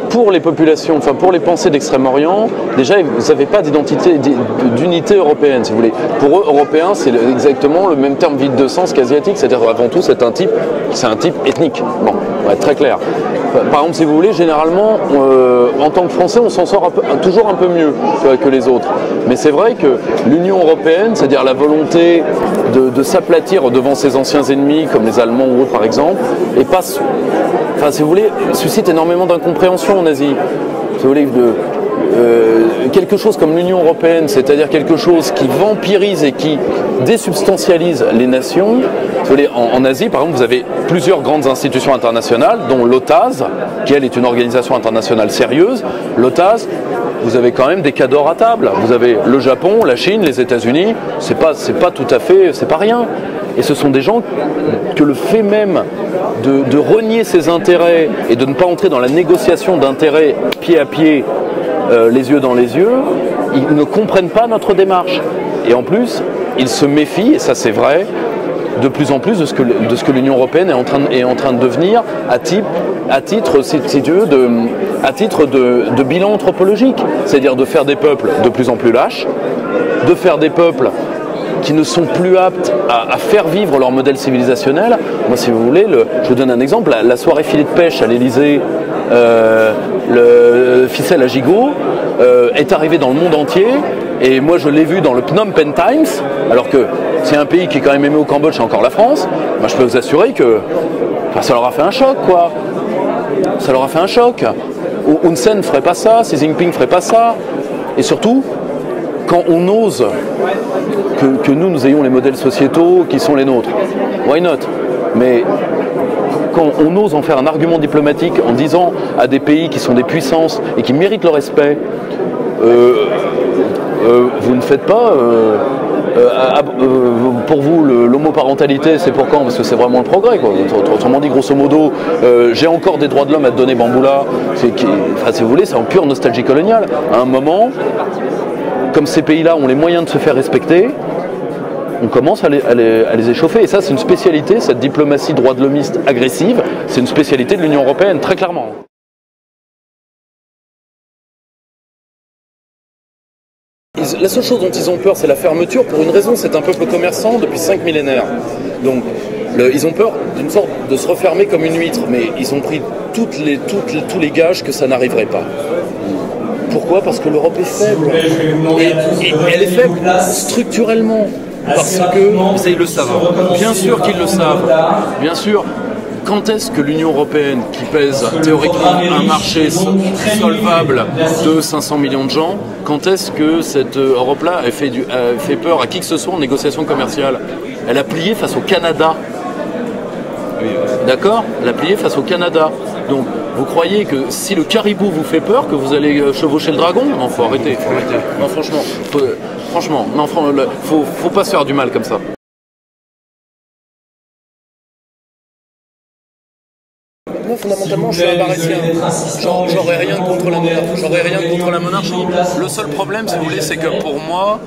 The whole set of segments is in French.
pour les populations, enfin pour les pensées d'Extrême-Orient, déjà vous n'avez pas d'unité européenne, si vous voulez. Pour eux, européen, c'est exactement le même terme vide de sens qu'asiatique, c'est-à-dire avant tout c'est un type ethnique. Bon, on va être très clair. Par exemple, si vous voulez, généralement, en tant que Français, on s'en sort toujours un peu mieux que les autres. Mais c'est vrai que l'Union européenne, c'est-à-dire la volonté de s'aplatir devant ses anciens ennemis, comme les Allemands ou autres par exemple, et passe, enfin, si vous voulez, suscite énormément d'incompréhension en Asie. Si vous voulez, quelque chose comme l'Union européenne, c'est-à-dire quelque chose qui vampirise et qui désubstantialise les nations. Vous voulez, en Asie, par exemple, vous avez plusieurs grandes institutions internationales, dont l'OTAS, qui elle est une organisation internationale sérieuse. L'OTAS, vous avez quand même des cadors à table. Vous avez le Japon, la Chine, les États-Unis. C'est pas tout à fait, c'est pas rien. Et ce sont des gens que le fait même de renier ses intérêts et de ne pas entrer dans la négociation d'intérêts pied à pied, les yeux dans les yeux, ils ne comprennent pas notre démarche. Et en plus, ils se méfient, et ça c'est vrai, de plus en plus de ce que l'Union européenne est en train de devenir à titre, si tu veux, à titre de bilan anthropologique. C'est-à-dire de faire des peuples de plus en plus lâches, de faire des peuples qui ne sont plus aptes à faire vivre leur modèle civilisationnel. Moi, si vous voulez, je vous donne un exemple, la soirée filet de pêche à l'Élysée, le ficelle à gigot, est arrivé dans le monde entier, et moi je l'ai vu dans le Phnom Penh Times, alors que c'est un pays qui est quand même aimé au Cambodge, c'est encore la France. Moi, je peux vous assurer que ça leur a fait un choc, quoi. Ça leur a fait un choc. Hun Sen ne ferait pas ça, Xi Jinping ne ferait pas ça, et surtout, quand on ose que nous ayons les modèles sociétaux qui sont les nôtres, why not? Mais quand on ose en faire un argument diplomatique en disant à des pays qui sont des puissances et qui méritent le respect, vous ne faites pas, pour vous l'homoparentalité c'est pour quand? Parce que c'est vraiment le progrès, quoi. Autrement dit, grosso modo, j'ai encore des droits de l'homme à te donner, Bamboula, enfin, si vous voulez, c'est en pure nostalgie coloniale. À un moment, comme ces pays-là ont les moyens de se faire respecter, on commence à les échauffer. Et ça, c'est une spécialité, cette diplomatie droit de l'homiste agressive, c'est une spécialité de l'Union européenne, très clairement. La seule chose dont ils ont peur, c'est la fermeture. Pour une raison, c'est un peuple commerçant depuis 5 millénaires. Donc, ils ont peur d'une sorte de se refermer comme une huître, mais ils ont pris tous les gages que ça n'arriverait pas. Pourquoi? Parce que l'Europe est faible. Et elle est faible structurellement. Parce que, ça ils le savent. Bien sûr qu'ils le savent. Bien sûr. Quand est-ce que l'Union européenne, qui pèse théoriquement un marché solvable de 500 millions de gens, quand est-ce que cette Europe-là a fait peur à qui que ce soit en négociation commerciale? Elle a plié face au Canada. D'accord? Elle a plié face au Canada. Donc, vous croyez que si le caribou vous fait peur, que vous allez chevaucher le dragon? Non, faut arrêter. Non, franchement, non, faut pas se faire du mal comme ça. Moi, fondamentalement, je suis un barassien. J'aurais rien contre la monarchie. J'aurais rien contre la monarchie. Le seul problème, si vous voulez, c'est que pour moi,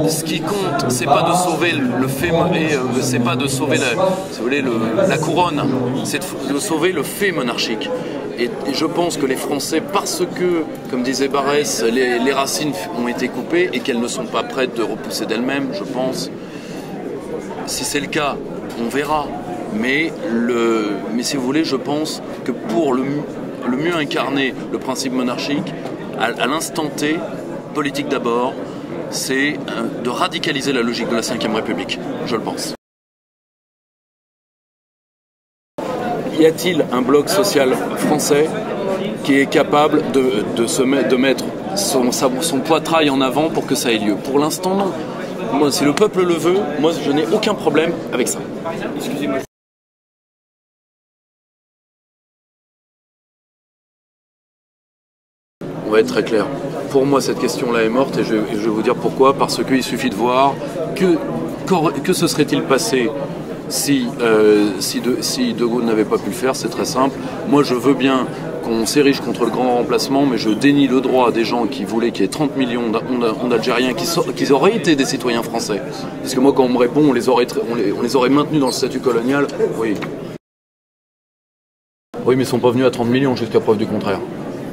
ce qui compte, c'est pas de sauver le fait, c'est pas de sauver la couronne, c'est de sauver le fait monarchique. Et je pense que les Français, parce que, comme disait Barès, les racines ont été coupées et qu'elles ne sont pas prêtes de repousser d'elles-mêmes, je pense. Si c'est le cas, on verra. Mais si vous voulez, je pense que pour le mieux incarner le principe monarchique, à l'instant T, politique d'abord, c'est de radicaliser la logique de la Ve République, je le pense. Y a-t-il un bloc social français qui est capable de mettre son poitrail en avant pour que ça ait lieu? Pour l'instant, non. Moi, si le peuple le veut, moi, je n'ai aucun problème avec ça. Excusez-moi. On va être très clair. Pour moi, cette question-là est morte et je vais vous dire pourquoi. Parce qu'il suffit de voir que se serait-il passé si De Gaulle n'avait pas pu le faire. C'est très simple. Moi, je veux bien qu'on s'érige contre le grand remplacement, mais je dénie le droit à des gens qui voulaient qu'il y ait 30 millions d'Algériens qui auraient été des citoyens français. Parce que moi, quand on me répond, on les aurait maintenus dans le statut colonial, oui. Oui, mais ils sont pas venus à 30 millions jusqu'à preuve du contraire.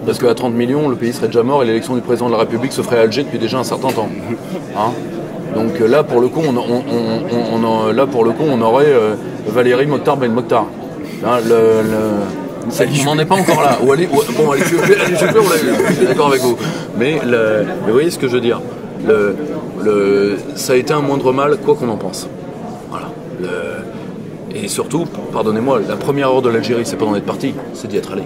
Parce qu'à 30 millions, le pays serait déjà mort et l'élection du président de la République se ferait à Alger depuis déjà un certain temps. Hein, donc là, pour le coup, on aurait Valérie Mokhtar Ben Mokhtar. Hein, on n'en est pas encore là. Allez, je suis d'accord avec vous. Mais vous voyez ce que je veux dire. Ça a été un moindre mal, quoi qu'on en pense. Voilà. Et surtout, pardonnez-moi, la première heure de l'Algérie, c'est pas d'en être parti, c'est d'y être allé.